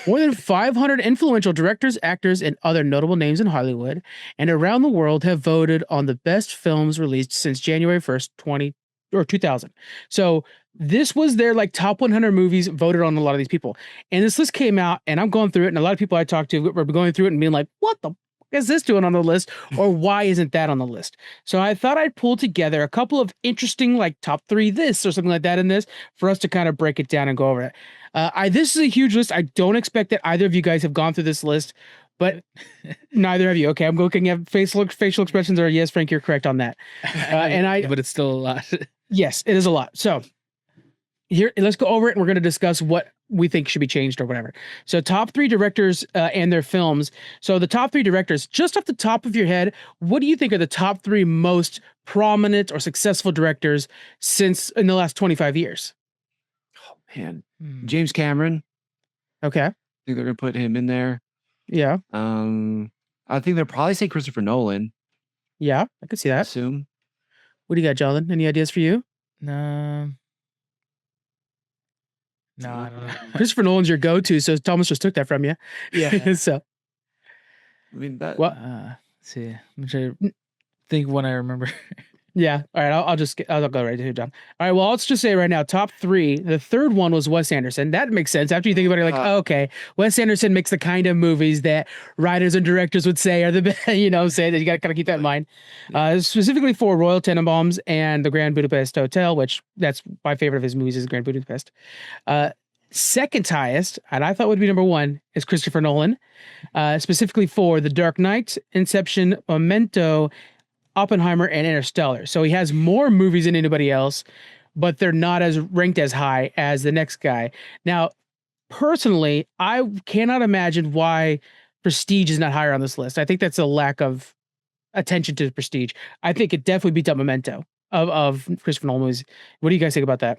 More than 500 influential directors, actors, and other notable names in Hollywood and around the world have voted on the best films released since January 1st, 2000. So this was their like top 100 movies voted on a lot of these people. And this list came out and I'm going through it and a lot of people I talked to were going through it and being like, what the is this doing on the list? Or why isn't that on the list? So I thought I'd pull together a couple of interesting like top 3 this or something like that in this for us to kind of break it down and go over it. This is a huge list. I don't expect that either of you guys have gone through this list, but neither of you. Okay, I'm looking at facial expressions or yes, Frank, you're correct on that. But it's still a lot. Yes, it is a lot. So here, let's go over it and we're going to discuss what we think should be changed or whatever. So top 3 directors and their films. So the top 3 directors, just off the top of your head, what do you think are the top 3 most prominent or successful directors since in the last 25 years? Oh man, James Cameron. Okay. I think they're gonna put him in there. Yeah. I think they'll probably say Christopher Nolan. Yeah, I could see I that. assume. What do you got, Jonathan? Any ideas for you? No, I don't know. Christopher Nolan's your go-to, so Thomas just took that from you. Yeah. So, I mean that. well, Let's see. I'm trying to think when I remember. yeah. All right, I'll go right to John. All right, well, let's just say right now, top 3. The third one was Wes Anderson. That makes sense. After you think about it, like, okay, Wes Anderson makes the kind of movies that writers and directors would say are the best, say that you got to kind of keep that in mind. Specifically for Royal Tenenbaums and the Grand Budapest Hotel, which that's my favorite of his movies is Grand Budapest. Second highest, and I thought would be number 1, is Christopher Nolan, specifically for The Dark Knight, Inception, Memento, Oppenheimer, and Interstellar. So he has more movies than anybody else, but they're not as ranked as high as the next guy. Now, personally, I cannot imagine why Prestige is not higher on this list. I think that's a lack of attention to Prestige. I think it definitely beats up Memento of Christopher Nolan movies. What do you guys think about that?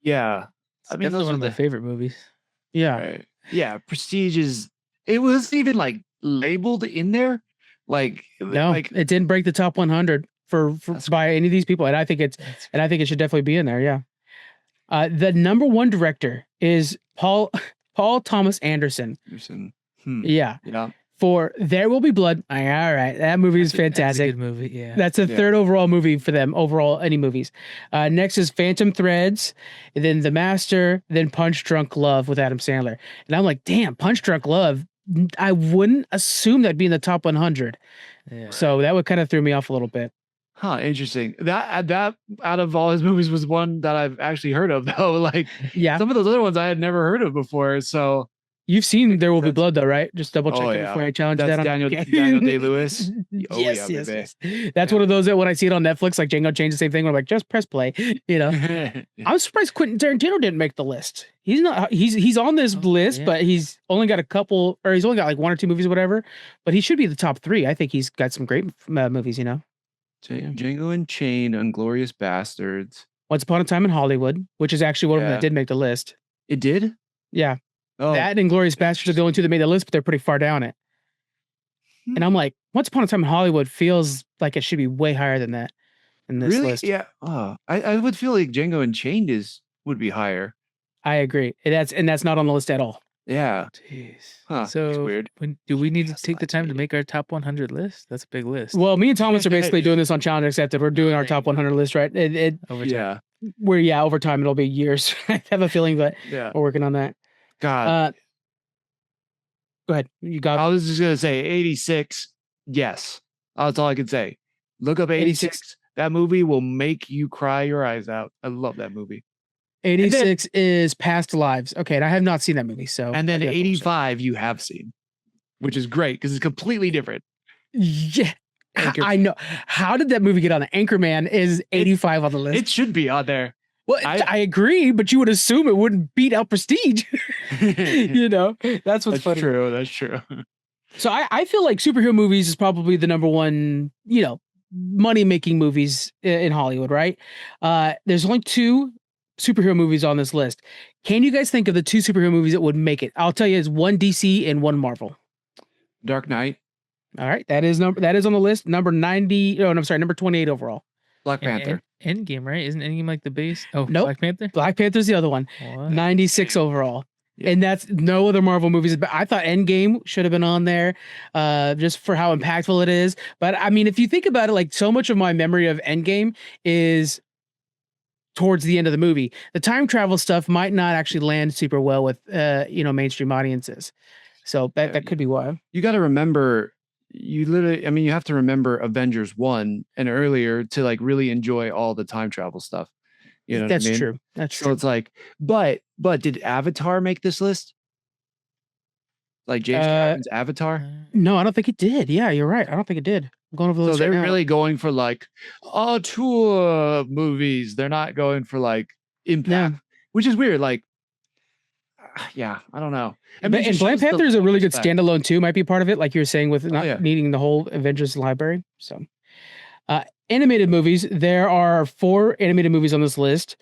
Yeah. I mean, Definitely those one are of my the favorite movies. Yeah. right. Yeah, Prestige is. It was even like labeled in there, like No, like it didn't break the top 100 for by any of these people, and I think it should definitely be in there. Yeah. The number 1 director is Paul Thomas Anderson. Yeah. Yeah. For There Will Be Blood. All right, that movie is fantastic. That's a good movie. Yeah. That's a third overall movie for them. Overall, any movies. Next is Phantom Threads, and then The Master, then Punch Drunk Love with Adam Sandler. And I'm like, damn, Punch Drunk Love. I wouldn't assume that'd be in the top 100. Yeah. So that would kind of throw me off a little bit. Huh. Interesting. That out of all his movies was one that I've actually heard of though. Like Yeah, some of those other ones I had never heard of before. So you've seen There Will Be Blood though, right? Just double check it yeah. before I challenge That's that. Daniel Day-Lewis. Oh yes, yeah, yes, baby. yes. That's one of those that when I see it on Netflix, like Django changed the same thing. I'm like, just press play. I'm surprised Quentin Tarantino didn't make the list. He's not. He's on this list, yeah. but he's only got a couple, or he's only got like 1 or 2 movies or whatever. But he should be the top 3. I think he's got some great movies. Django Unchained, Inglorious Bastards. Once Upon a Time in Hollywood, which is actually one of them that did make the list. It did? Yeah, Oh, that and Inglorious Bastards are the only 2 that made the list, but they're pretty far down it. And I'm like, Once Upon a Time in Hollywood feels like it should be way higher than that in this really? list. Yeah. Oh, I would feel like Django Unchained would be higher. I agree. That's not on the list at all. Yeah. Jeez. Huh. That's So weird. do we need to take the time to make our top 100 list? That's a big list. Well, me and Thomas are basically doing this on Challenge Accepted. We're doing our top 100 list, right? Over time. Yeah. Over time it'll be years. I have a feeling, but Yeah. we're working on that. God. Go ahead. You got I was just gonna say 86. Yes. That's all I can say. Look up 86. That movie will make you cry your eyes out. I love that movie. 86 is Past Lives. Okay, and I have not seen that movie. So And then 85 you have seen, which is great because it's completely different. Yeah. I know. How did that movie get on? Anchorman is 85 on the list. It should be on there. Well, I agree, but you would assume it wouldn't beat out Prestige. That's what's funny. True. That's true. So I feel like superhero movies is probably the number 1, money-making movies in Hollywood, right? There's only 2 superhero movies on this list. Can you guys think of the 2 superhero movies that would make it? I'll tell you, it's 1 DC and 1 Marvel. Dark Knight. All right, that is on the list. Number 90. Oh, no, I'm sorry, number 28 overall. Black Panther. Endgame, right? Isn't Endgame like the base? Oh, Nope. Black Panther? Black Panther's the other one. What? 96 overall. Yeah. And that's no other Marvel movies. But I thought Endgame should have been on there, just for how impactful it is. But I mean, if you think about it, like so much of my memory of Endgame is towards the end of the movie. The time travel stuff might not actually land super well with mainstream audiences. So that could be why. You got to remember, you have to remember Avengers 1 and earlier to like really enjoy all the time travel stuff. You know That's what I mean? true. That's So true. it's like, but did Avatar make this list? Like James Cameron's Avatar? No, I don't think it did. Yeah, you're right. I don't think it did. I'm going over the So list they're right now. really going for like tour movies. They're not going for like impact, which is weird. Like, yeah, I don't know. And Black Panther is a really good standalone too. Might be part of it, like you were saying, with not needing the whole Avengers library. So, animated movies. There are 4 animated movies on this list.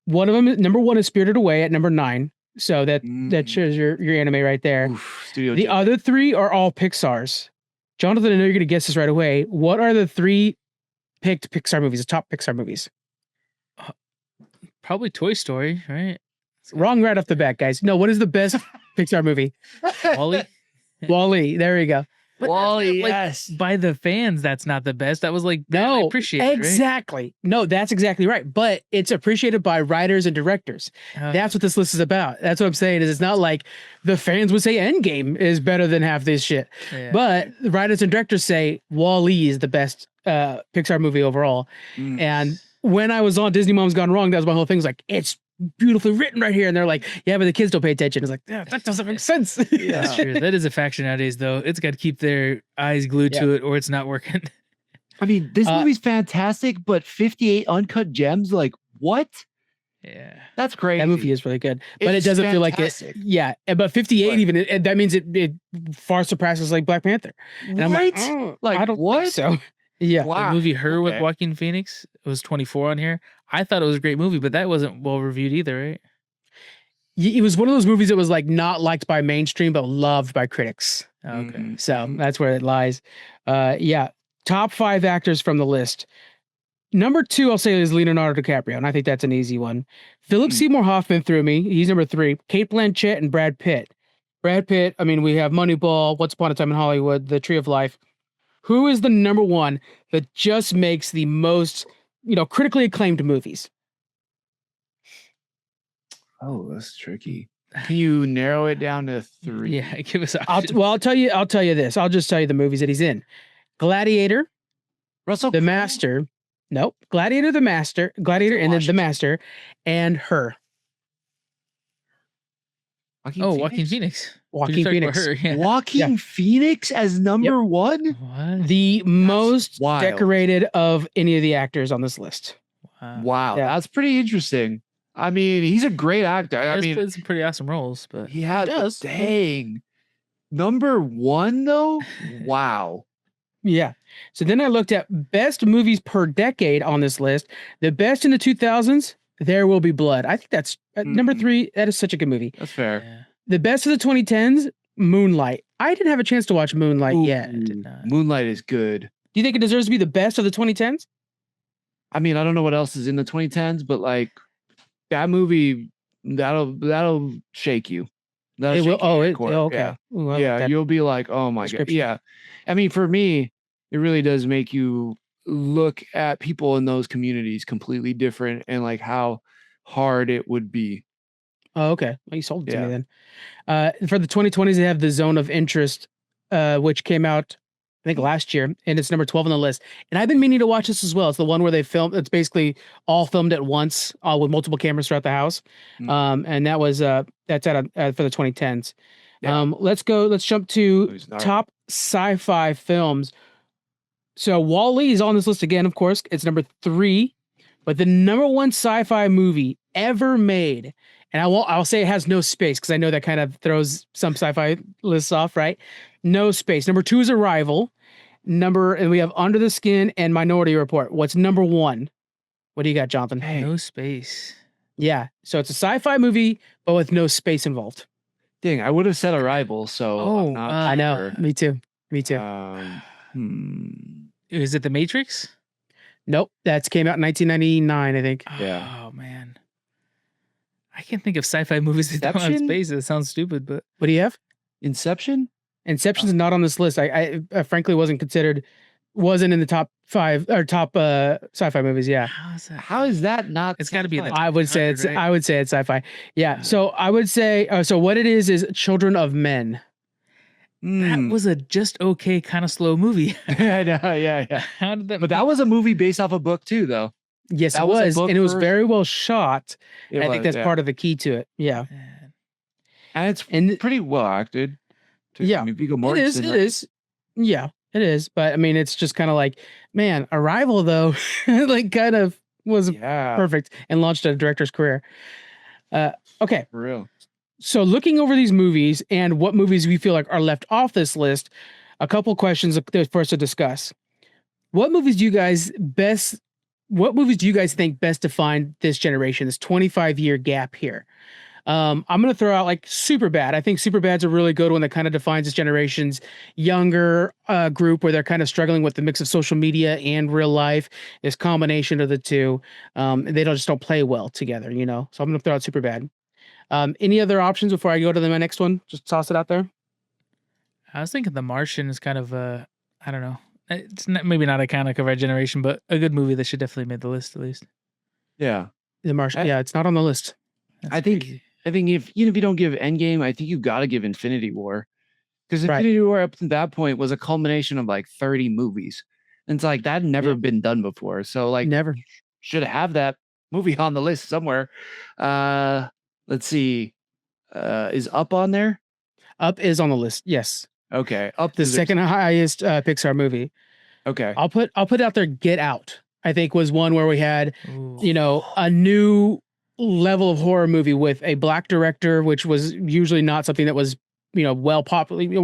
One of them, number 1, is Spirited Away at number 9. So that shows your anime right there. Oof, Studio the Ghibli. other 3 are all Pixar's. Jonathan, I know you're going to guess this right away. What are the 3 picked Pixar movies? The top Pixar movies? Probably Toy Story, right? Wrong right off the bat, guys. No, what is the best Pixar movie? Wall-E. Wall-E. There we go. But Wall-E, like, yes. by the fans, that's not the best. That was like No, appreciated, exactly. Right? No, that's exactly right. But it's appreciated by writers and directors. That's what this list is about. That's what I'm saying. Is it's not like the fans would say Endgame is better than half this shit, but the writers and directors say Wall-E is the best Pixar movie overall. And when I was on Disney Mom's Gone Wrong, that was my whole thing. Was like, it's beautifully written right here, and they're like, yeah, but the kids don't pay attention. It's like, yeah, that doesn't make sense. That's true. That is a factor nowadays, though. It's got to keep their eyes glued to it, or it's not working. I mean, this movie's fantastic, but 58 uncut gems, like what? Yeah, that's crazy. That movie is really good, but it doesn't feel like it. Yeah, but 58 even that means it far surpasses like Black Panther. And I'm like, I don't think so. Yeah, the movie Her with Joaquin Phoenix, it was 24 on here. I thought it was a great movie, but that wasn't well reviewed either, right? It was one of those movies that was like not liked by mainstream, but loved by critics. Okay, so that's where it lies. Top 5 actors from the list. Number 2, I'll say, is Leonardo DiCaprio, and I think that's an easy one. Philip Seymour Hoffman threw me. He's number 3. Kate Blanchett and Brad Pitt. Brad Pitt. I mean, we have Moneyball, Once Upon a Time in Hollywood, The Tree of Life. Who is the number 1 that just makes the most, critically acclaimed movies? Oh, that's tricky. Can you narrow it down to 3? Yeah, give us. I'll tell you this. I'll just tell you the movies that he's in: Gladiator, The Master. Nope, Gladiator, The Master, Gladiator, and then The Master, and Her. Joaquin Phoenix. Joaquin Phoenix. Her, yeah. Joaquin Phoenix as number 1? What? The most decorated of any of the actors on this list. Wow, that's pretty interesting. I mean, he's a great actor. I mean, played some pretty awesome roles, but he has. Dang, number 1 though. Wow. Yeah. So then I looked at best movies per decade on this list. The best in the 2000s, There Will Be Blood. I think that's number 3. That is such a good movie. That's fair. Yeah. The best of the 2010s, Moonlight. I didn't have a chance to watch Moonlight yet. Moonlight is good. Do you think it deserves to be the best of the 2010s? I mean, I don't know what else is in the 2010s, but like that movie, that'll shake you. It will. Okay. Yeah, Ooh, you'll be like, oh my god. Yeah. I mean, for me, it really does make you look at people in those communities completely different and like how hard it would be. Oh, okay. Well, you sold it to me then. For the 2020s, they have The Zone of Interest, which came out, I think, last year, and it's number 12 on the list. And I've been meaning to watch this as well. It's the one where they filmed. It's basically all filmed at once, with multiple cameras throughout the house. And that was that's for the 2010s. Yeah. Let's jump to top sci-fi films. So Wall-E is on this list again, of course. It's number 3, but the number 1 sci-fi movie ever made, and I'll say it has no space because I know that kind of throws some sci-fi lists off, right? No space. Number 2 is Arrival. And we have Under the Skin and Minority Report. What's number 1? What do you got, Jonathan? No space. Yeah. So it's a sci-fi movie, but with no space involved. Dang, I would have said Arrival. So I know. Sure. Me too. Is it The Matrix? Nope. That came out in 1999, I think. Yeah. Oh man. I can't think of sci-fi movies that don't have Inception? space. It sounds stupid, but What do you have? Inception? Inception's not on this list. I frankly wasn't in the top 5 or top sci-fi movies. Yeah. How is that not? It's got to be in the sci-fi? I would say it's right? I would say it's sci-fi. Yeah. So I would say so what it is Children of Men. That was a just okay kind of slow movie. I know, yeah. How did that? But that was a movie based off a book too, though. Yes, That it was a was, book and it was first? very well shot. It I was, think that's yeah. part of the key to it. Yeah. And it's And pretty well acted. too. Yeah, I mean, Viggo it Mortensen. is. It is. Yeah, it is. But I mean, it's just kind of like, man, Arrival though, like kind of was Yeah, perfect and launched a director's career. Okay, for real. so looking over these movies and what movies we feel like are left off this list, a couple questions for us to discuss. What movies do you guys think best define this generation, this 25-year gap here? I'm gonna throw out like Superbad. I think Superbad's a really good one that kind of defines this generation's younger group where they're kind of struggling with the mix of social media and real life. This combination of the two, they don't play well together, you know. So I'm gonna throw out Superbad. Any other options before I go to my next one? Just toss it out there. I was thinking The Martian is kind of I don't know. It's maybe not iconic of our generation, but a good movie that should definitely make the list at least. Yeah, The Martian. I- Yeah, it's not on the list. That's I think crazy. if you don't give Endgame, I think you got to give Infinity War, because Right. Infinity War up to that point was a culmination of like 30 movies, and it's like that had never Yeah. been done before. So like, Never. should have that movie on the list somewhere. Let's see, is Up on there? Up is on the list. Yes, Okay, Up the deserves- second highest Pixar movie. Okay, I'll put out there Get Out. I think was one where we had, Ooh. you know, a new level of horror movie with a black director, which was usually not something that was, you know,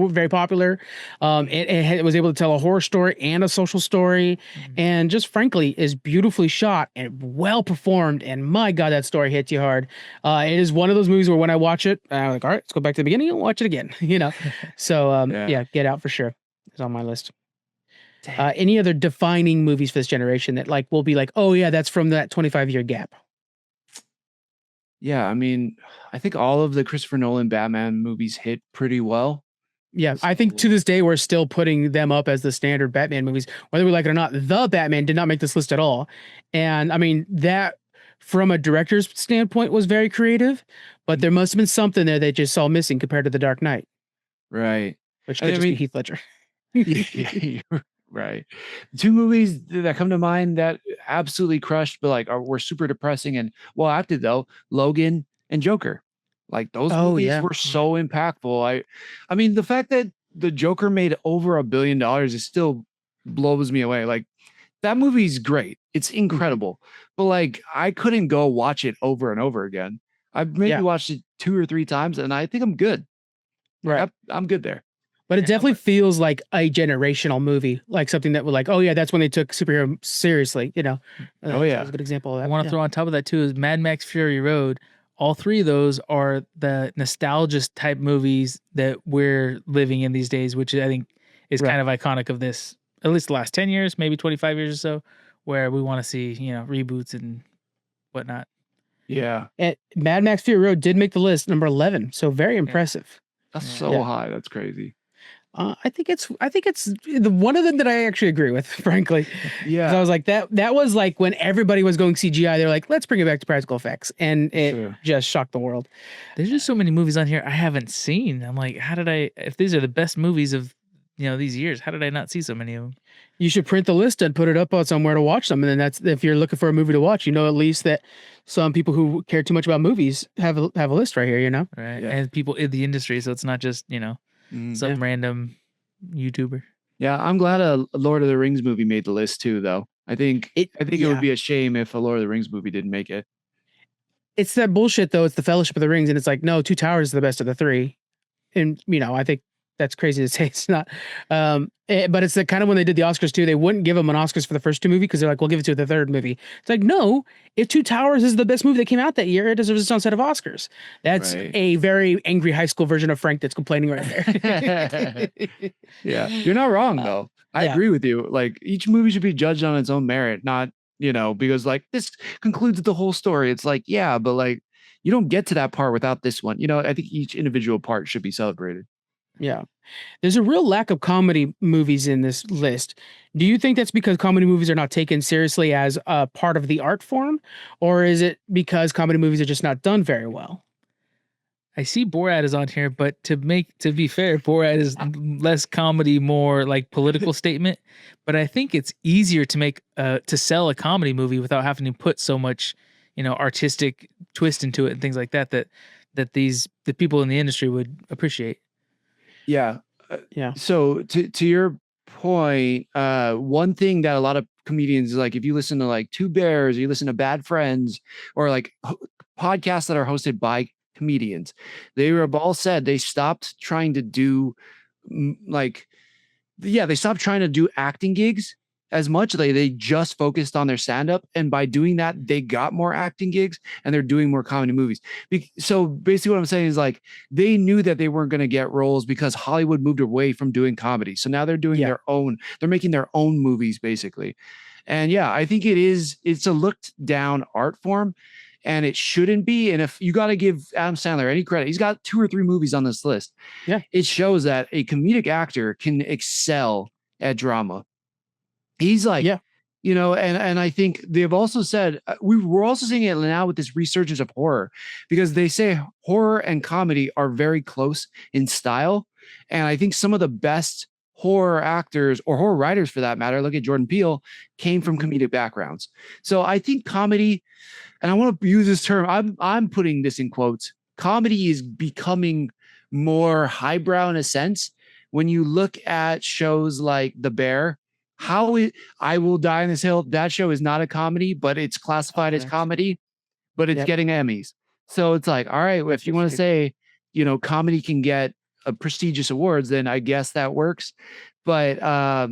very popular. It was able to tell a horror story and a social story, Mhm. and just frankly is beautifully shot and well performed. And my God, that story hits you hard. It is one of those movies where when I watch it, I'm like, all right, let's go back to the beginning and watch it again. You know, so yeah, Get Out for sure is on my list. Any other defining movies for this generation that like will be like, oh yeah, that's from that 25-year gap? yeah. I mean, I think all of the Christopher Nolan Batman movies hit pretty well. Yeah, I think to this day we're still putting them up as the standard Batman movies, whether we like it or not. The Batman did not make this list at all, and I mean that from a director's standpoint was very creative, but there must have been something there they just saw missing compared to The Dark Knight, Right. which I could just be mean- Heath Ledger. You're right. Two movies that come to mind that absolutely crushed, but like were super depressing and well acted though. Logan and Joker. Like those Oh, movies yeah. were so impactful. I mean, the fact that the Joker made over $1 billion is still blows me away. Like that movie's great. It's incredible. But like I couldn't go watch it over and over again. I've maybe Yeah. watched it 2 or 3 times and I think I'm good. Right. I'm good there. But it Yeah, definitely feels like a generational movie, like something that would like, oh yeah, that's when they took superhero seriously, you know. Oh, yeah. That's a good example of that. I want to Yeah. throw on top of that too is Mad Max Fury Road. All three of those are the nostalgia type movies that we're living in these days, which I think is Right. kind of iconic of this, at least the last 10 years, maybe 25 years or so, where we want to see, you know, reboots and whatnot. Yeah. And Mad Max Fury Road did make the list, number 11, so very impressive. That's Yeah. so Yeah. high. That's crazy. I think it's the one of them that I actually agree with, frankly. 'Cause Yeah. I was like that was like when everybody was going CGI, they're like, let's bring it back to practical effects, and it Sure. just shocked the world. There's just so many movies on here I haven't seen. I'm like, how did if these are the best movies of, you know, these years, how did I not see so many of them? You should print the list and put it up on somewhere to watch them, and then that's if you're looking for a movie to watch, you know, at least that some people who care too much about movies have a list right here, you know. Right. Yeah. And people in the industry. So it's not just, you know, Mhm. some random YouTuber. Yeah, I'm glad a Lord of the Rings movie made the list too, though. I think it yeah. would be a shame if a Lord of the Rings movie didn't make it. It's that bullshit though. It's the Fellowship of the Rings, and it's like, no, Two Towers is the best of the three. And you know, I think that's crazy to say it's not. But it's the kind of when they did the Oscars too, they wouldn't give them an Oscars for the first two movies because they're like, we'll give it to the third movie. It's like, no, if Two Towers is the best movie that came out that year, it deserves its own set of Oscars. That's Right. a very angry high school version of Frank that's complaining right there. Yeah, you're not wrong though. I yeah. agree with you. Like each movie should be judged on its own merit, not, you know, because like this concludes the whole story. It's like, yeah, but like you don't get to that part without this one. You know, I think each individual part should be celebrated. Yeah. There's a real lack of comedy movies in this list. Do you think that's because comedy movies are not taken seriously as a part of the art form, or is it because comedy movies are just not done very well? I see Borat is on here, but to be fair, Borat is less comedy, more like political statement. But I think it's easier to make to sell a comedy movie without having to put so much, artistic twist into it and things like that. That the people in the industry would appreciate. Yeah. Yeah. So to your point, one thing that a lot of comedians, like if you listen to like Two Bears, or you listen to Bad Friends, or like podcasts that are hosted by comedians, they have all said they stopped trying to do they stopped trying to do acting gigs as much. They just focused on their stand-up, and by doing that they got more acting gigs and they're doing more comedy movies. So basically what I'm saying is like they knew that they weren't going to get roles because Hollywood moved away from doing comedy, so now they're doing their own, they're making their own movies basically. And yeah, I think it's a looked down art form, and it shouldn't be. And if you got to give Adam Sandler any credit, he's got 2 or 3 movies on this list. Yeah. It shows that a comedic actor can excel at drama. He's like, and I think they've also said, we're also seeing it now with this resurgence of horror, because they say horror and comedy are very close in style. And I think some of the best horror actors, or horror writers for that matter, look at Jordan Peele, came from comedic backgrounds. So I think comedy, and I want to use this term, I'm putting this in quotes, comedy is becoming more highbrow in a sense. When you look at shows like The Bear, I Will Die on This Hill, that show is not a comedy, but it's classified as comedy, but it's getting Emmys. So it's like, all right, if you want to say, comedy can get prestigious awards, then I guess that works. But I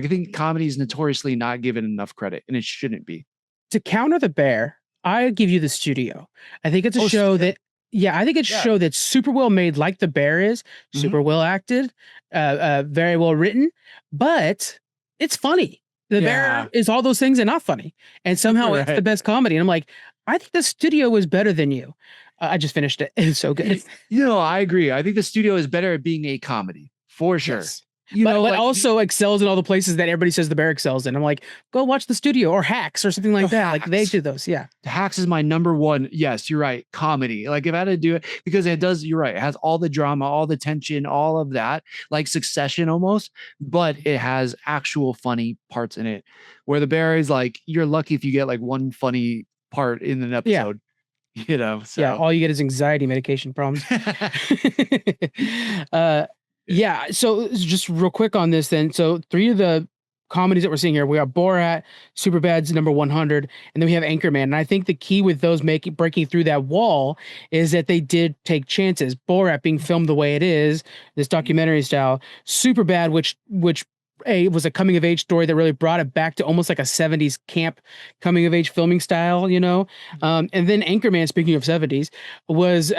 think comedy is notoriously not given enough credit, and it shouldn't be. To counter The Bear, I give you The Studio. I think it's a show that, I think it's a show that's super well made, like The Bear is, super well acted, very well written, but it's funny. The Bear is all those things and not funny, and somehow it's the best comedy. And I'm like, I think The Studio is better than you. I just finished it. It's so good. I agree. I think The Studio is better at being a comedy for sure. Yes. But also excels in all the places that everybody says The Bear excels in. I'm like, go watch The Studio or Hacks or something like that. Hacks. Like they do those. Yeah. Hacks is my number one. Yes, you're right. Comedy. Like if I had to do it, because it does, you're right. It has all the drama, all the tension, all of that, like Succession almost, but it has actual funny parts in it, where The Bear is like, you're lucky if you get like one funny part in an episode. So. Yeah, all you get is anxiety medication problems. So just real quick on this then. So 3 of the comedies that we're seeing here, we got Borat, Superbad's number 100, and then we have Anchorman. And I think the key with those breaking through that wall is that they did take chances. Borat being filmed the way it is, this documentary style. Superbad, which was a coming of age story that really brought it back to almost like a 70s camp coming of age filming style, and then Anchorman, speaking of 70s, was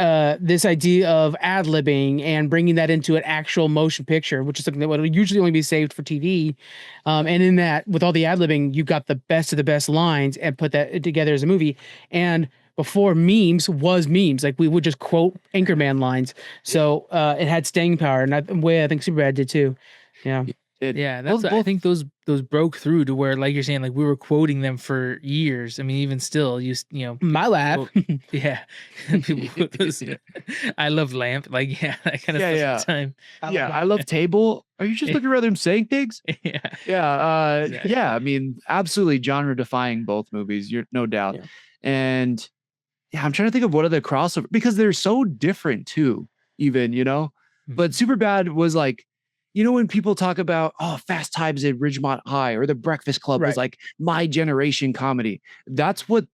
this idea of ad-libbing and bringing that into an actual motion picture, which is something that would usually only be saved for TV. And in that, with all the ad-libbing, you got the best of the best lines and put that together as a movie. And before memes was memes, like we would just quote Anchorman lines. So it had staying power, and the way I think Superbad did too. Yeah. I think those broke through to where, like you're saying, like we were quoting them for years. I mean, even still, my lab. I love lamp. Like, that kind of time. I love table. Are you just looking around them saying things? Exactly. I mean, absolutely genre defying both movies. You're no doubt. Yeah. And I'm trying to think of what are the crossover, because they're so different too, even, but Superbad was like, when people talk about, Fast Times at Ridgemont High or The Breakfast Club was like my generation comedy. That's what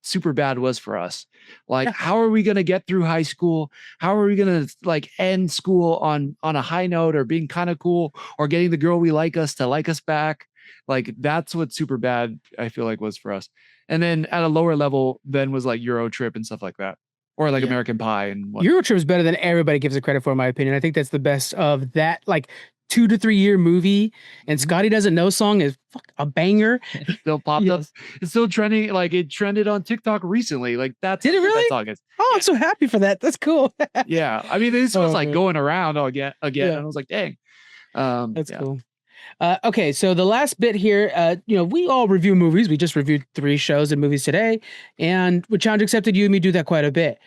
Superbad was for us. Like, how are we going to get through high school? How are we going to like end school on a high note, or being kind of cool, or getting the girl we like us to like us back? Like, that's what Superbad, I feel like, was for us. And then at a lower level, then was like Euro Trip and stuff like that. Or like American Pie and Euro Trip is better than everybody gives it credit for, in my opinion. I think that's the best of that. Like 2 to 3 year movie, and Scotty Doesn't Know song is a banger. Still popped up. Yes. It's still trending. Like it trended on TikTok recently. Like that's Did it what that really? song is. Oh, I'm so happy for that. That's cool. Yeah. I mean, this was Oh, like man. going around again. Yeah. And I was like, dang. That's Yeah. cool. Okay, so the last bit here, we all review movies. We just reviewed 3 shows and movies today, and with Challenge Accepted, you and me do that quite a bit.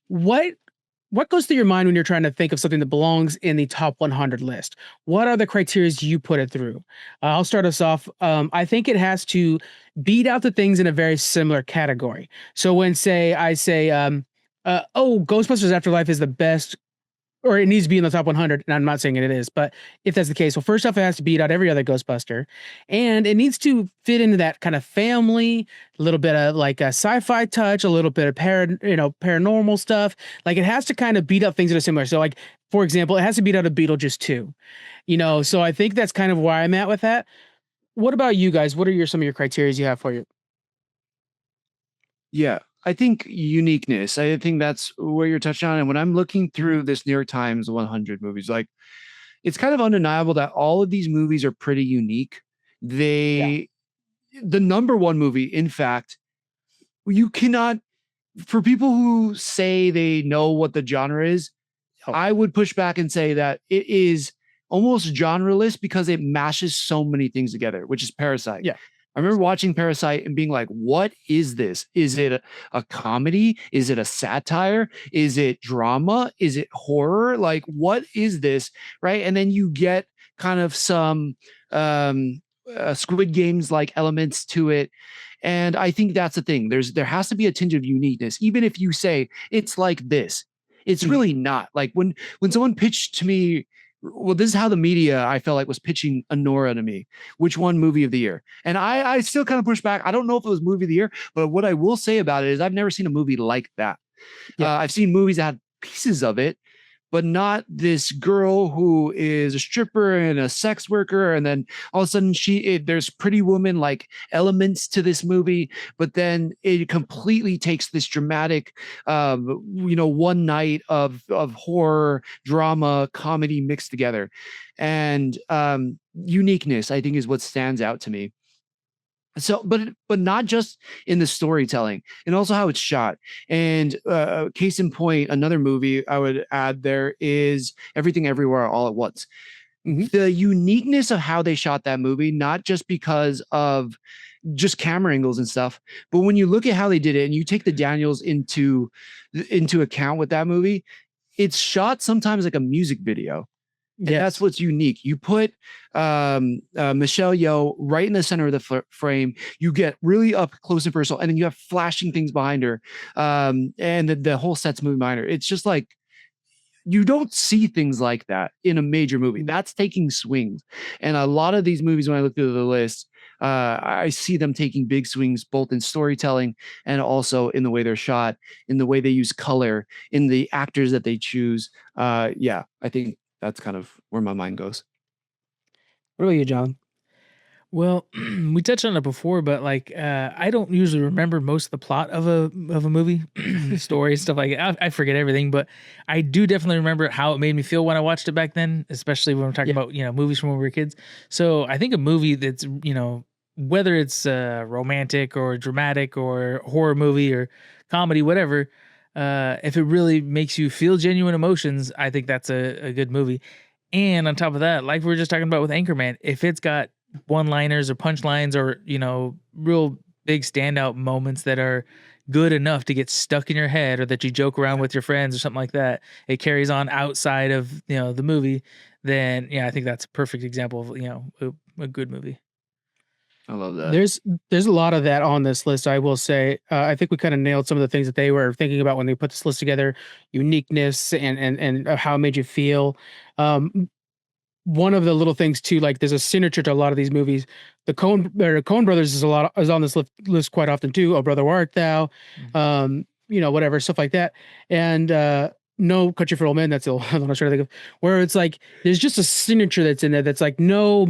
What goes through your mind when you're trying to think of something that belongs in the top 100 list? What are the criteria you put it through? I'll start us off. I think it has to beat out the things in a very similar category. So when I say, Ghostbusters Afterlife is the best, or it needs to be in the top 100, and I'm not saying it is, but if that's the case, well, first off, it has to beat out every other Ghostbuster, and it needs to fit into that kind of family, a little bit of like a sci-fi touch, a little bit of paranormal stuff. Like it has to kind of beat up things that are similar. So, like for example, it has to beat out a Beetlejuice 2. So I think that's kind of where I'm at with that. What about you guys? What are some of your criteria you have for you? Yeah. I think uniqueness. I think that's where you're touching on. And when I'm looking through this New York Times 100 movies, like it's kind of undeniable that all of these movies are pretty unique. The number one movie, in fact, you cannot, for people who say they know what the genre is, I would push back and say that it is almost genreless because it mashes so many things together, which is Parasite. Yeah. I remember watching Parasite and being like, what is this? Is it a comedy? Is it a satire? Is it drama? Is it horror? Like, what is this? Right. And then you get kind of some Squid Games like elements to it. And I think that's the thing. There has to be a tinge of uniqueness, even if you say it's like this. It's really not. Like when someone pitched to me, well, this is how the media I felt like was pitching Anora to me, which won movie of the year. And I still kind of push back. I don't know if it was movie of the year, but what I will say about it is I've never seen a movie like that. Yeah. I've seen movies that had pieces of it, but not this girl who is a stripper and a sex worker. And then all of a sudden there's Pretty Woman like elements to this movie, but then it completely takes this dramatic, one night of horror, drama, comedy mixed together. And uniqueness, I think, is what stands out to me. So, but not just in the storytelling, and also how it's shot. And case in point, another movie I would add there is Everything Everywhere All at Once. Mm-hmm. The uniqueness of how they shot that movie, not just because of just camera angles and stuff, but when you look at how they did it and you take the Daniels into account with that movie, it's shot sometimes like a music video. And that's what's unique. You put Michelle Yeoh right in the center of the frame. You get really up close and personal, and then you have flashing things behind her, and the whole set's moving behind her. It's just like you don't see things like that in a major movie. That's taking swings, and a lot of these movies, when I look through the list, I see them taking big swings, both in storytelling and also in the way they're shot, in the way they use color, in the actors that they choose. I think that's kind of where my mind goes. What about you, John? Well, we touched on it before, but like I don't usually remember most of the plot of a movie, story, stuff like that. I forget everything, but I do definitely remember how it made me feel when I watched it back then, especially when we're talking about movies from when we were kids. So I think a movie that's whether it's romantic or dramatic or horror movie or comedy, whatever. If it really makes you feel genuine emotions, I think that's a good movie. And on top of that, like we were just talking about with Anchorman, if it's got one-liners or punchlines or, real big standout moments that are good enough to get stuck in your head or that you joke around with your friends or something like that, it carries on outside of, the movie, then I think that's a perfect example of, a good movie. I love that. There's a lot of that on this list, I will say. I think we kind of nailed some of the things that they were thinking about when they put this list together: uniqueness and how it made you feel. One of the little things too, like there's a signature to a lot of these movies. The Coen brothers is on this list quite often too. Oh, Brother, Where Art Thou? Whatever stuff like that. And No Country for Old Men. That's the one I'm trying to think of. Where it's like there's just a signature that's in there that's like no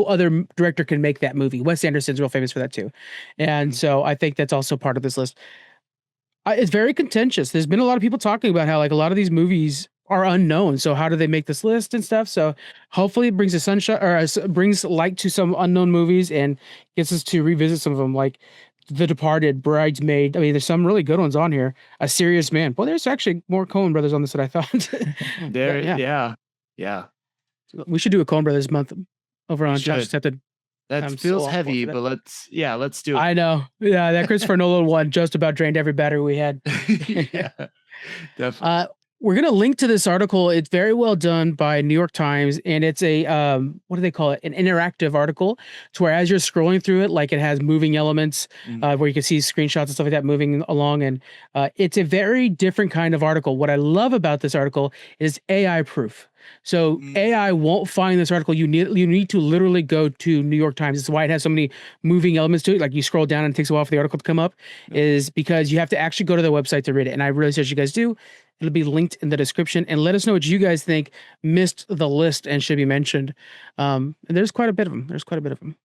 other director can make that movie. Wes Anderson's real famous for that too, and so I think that's also part of this list. It's very contentious. There's been a lot of people talking about how like a lot of these movies are unknown. So how do they make this list and stuff? So hopefully it brings a sunshine or brings light to some unknown movies and gets us to revisit some of them, like The Departed, Bridesmaid. I mean, there's some really good ones on here. A Serious Man. Well, there's actually more Coen brothers on this than I thought. There, Yeah. yeah. We should do a Coen brothers month over on We Josh should. Accepted. That I'm feels so heavy, for that. but let's do it. I know. Yeah, that Christopher Nolan one just about drained every battery we had. Yeah, definitely. We're gonna link to this article. It's very well done by New York Times, and it's a what do they call it? An interactive article, to where as you're scrolling through it, like it has moving elements where you can see screenshots and stuff like that moving along, and it's a very different kind of article. What I love about this article is AI proof. So AI won't find this article. You need to literally go to New York Times. It's why it has so many moving elements to it. Like you scroll down and it takes a while for the article to come up, is because you have to actually go to the website to read it. And I really suggest you guys do. It'll be linked in the description, and let us know what you guys think missed the list and should be mentioned. And there's quite a bit of them.